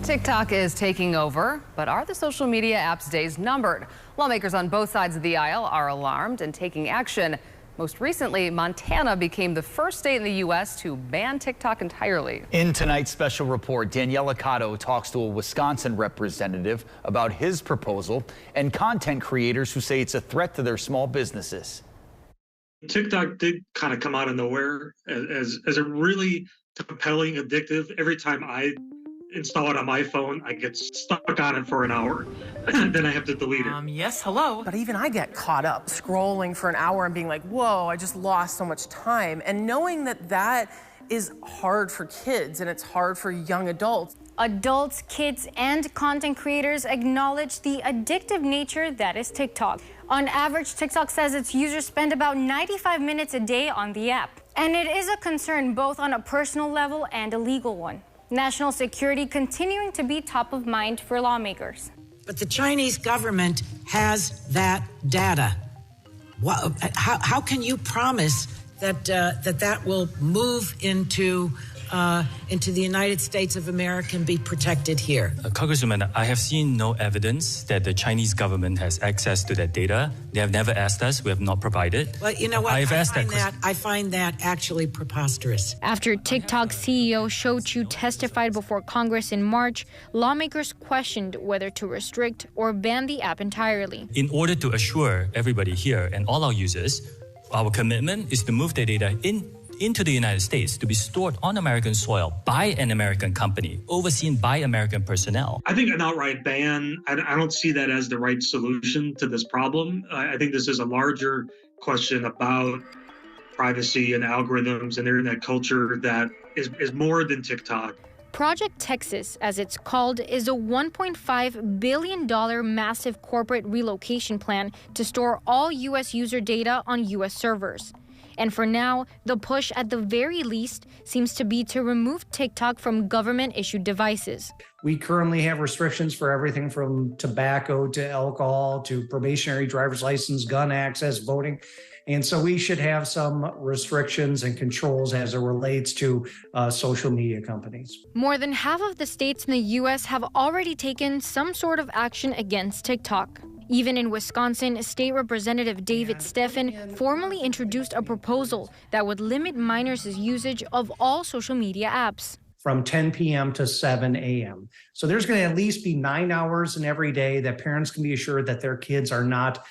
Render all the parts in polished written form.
TikTok is taking over, but are the social media app's days numbered? Lawmakers on both sides of the aisle are alarmed and taking action. Most recently, Montana became the first state in the U.S. to ban TikTok entirely. In tonight's special report, Daniela Cotto talks to a Wisconsin representative about his proposal and content creators who say it's a threat to their small businesses. TikTok did kind of come out of nowhere as a really compelling, addictive. Every time I install it on my phone, I get stuck on it for an hour, then I have to delete it. Yes, hello. But even I get caught up scrolling for an hour and being like, whoa, I just lost so much time. And knowing that that is hard for kids and it's hard for young adults. Adults, kids, and content creators acknowledge the addictive nature that is TikTok. On average, TikTok says its users spend about 95 minutes a day on the app. And it is a concern both on a personal level and a legal one. National security continuing to be top of mind for lawmakers. But the Chinese government has that data. How can you promise that that will move into the United States of America and be protected here? Congresswoman, I have seen no evidence that the Chinese government has access to that data. They have never asked us. We have not provided. Well, you know what? I find that actually preposterous. After TikTok CEO Shou Chew testified before Congress in March, lawmakers questioned whether to restrict or ban the app entirely. In order to assure everybody here and all our users, our commitment is to move the data into the United States to be stored on American soil by an American company, overseen by American personnel. I think an outright ban, I don't see that as the right solution to this problem. I think this is a larger question about privacy and algorithms and internet culture that is more than TikTok. Project Texas, as it's called, is a $1.5 billion massive corporate relocation plan to store all U.S. user data on U.S. servers. And for now, the push at the very least seems to be to remove TikTok from government-issued devices. We currently have restrictions for everything from tobacco to alcohol to probationary driver's license, gun access, voting. And so we should have some restrictions and controls as it relates to social media companies. More than half of the states in the U.S. have already taken some sort of action against TikTok. Even in Wisconsin, State Representative David Steffen formally introduced a proposal that would limit minors' usage of all social media apps. From 10 p.m. to 7 a.m. So there's going to at least be 9 hours in every day that parents can be assured that their kids are not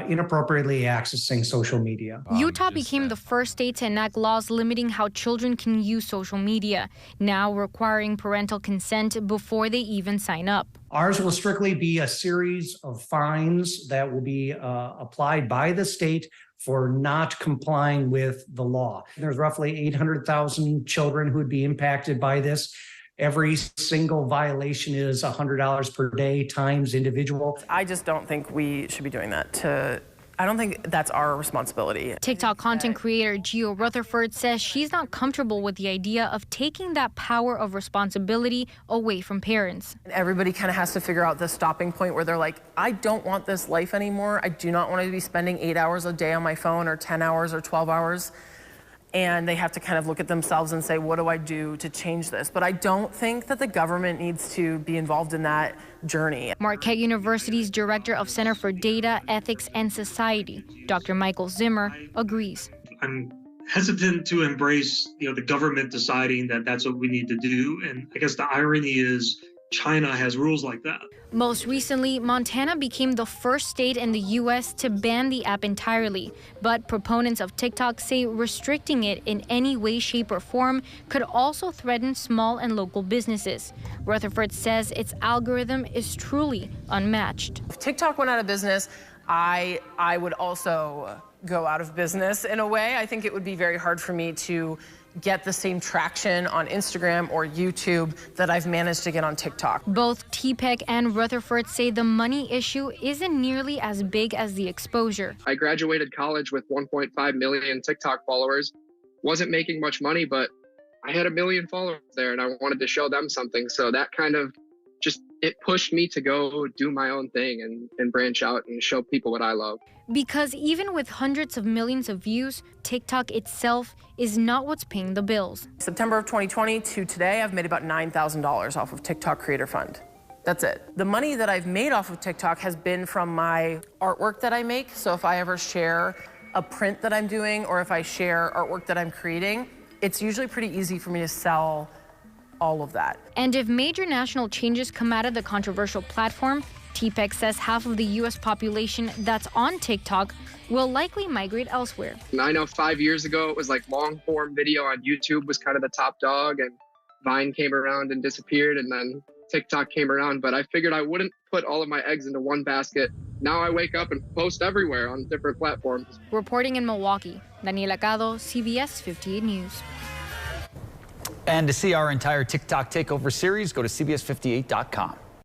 inappropriately accessing social media. Utah became the first state to enact laws limiting how children can use social media, now requiring parental consent before they even sign up. Ours will strictly be a series of fines that will be applied by the state for not complying with the law. There's roughly 800,000 children who would be impacted by this. Every single violation is $100 per day times individual. I just don't think we should be doing that. I don't think that's our responsibility. TikTok content creator Gio Rutherford says she's not comfortable with the idea of taking that power of responsibility away from parents. Everybody kind of has to figure out the stopping point where they're like, I don't want this life anymore. I do not want to be spending 8 hours a day on my phone or 10 hours or 12 hours. And they have to kind of look at themselves and say, what do I do to change this? But I don't think that the government needs to be involved in that journey. Marquette University's Director of Center for Data, Ethics, and Society, Dr. Michael Zimmer, agrees. I'm hesitant to embrace, the government deciding that that's what we need to do. And I guess the irony is China has rules like that. Most recently, Montana became the first state in the U.S. to ban the app entirely. But proponents of TikTok say restricting it in any way, shape, or form could also threaten small and local businesses. Rutherford says its algorithm is truly unmatched. If TikTok went out of business, I would also go out of business in a way. I think it would be very hard for me to get the same traction on Instagram or YouTube that I've managed to get on TikTok. Both TPEC and Rutherford say the money issue isn't nearly as big as the exposure. I graduated college with 1.5 million TikTok followers. Wasn't making much money, but I had 1 million followers there and I wanted to show them something. So that kind of just it pushed me to go do my own thing and branch out and show people what I love. Because even with hundreds of millions of views, TikTok itself is not what's paying the bills. September of 2020 to today, I've made about $9,000 off of TikTok Creator Fund. That's it. The money that I've made off of TikTok has been from my artwork that I make. So if I ever share a print that I'm doing, or if I share artwork that I'm creating, it's usually pretty easy for me to sell all of that. And if major national changes come out of the controversial platform, TPEC says half of the U.S. population that's on TikTok will likely migrate elsewhere. And I know 5 years ago, it was like long form video on YouTube was kind of the top dog, and Vine came around and disappeared, and then TikTok came around, but I figured I wouldn't put all of my eggs into one basket. Now I wake up and post everywhere on different platforms. Reporting in Milwaukee, Daniela Cado, CBS 58 News. And to see our entire TikTok Takeover series, go to CBS58.com.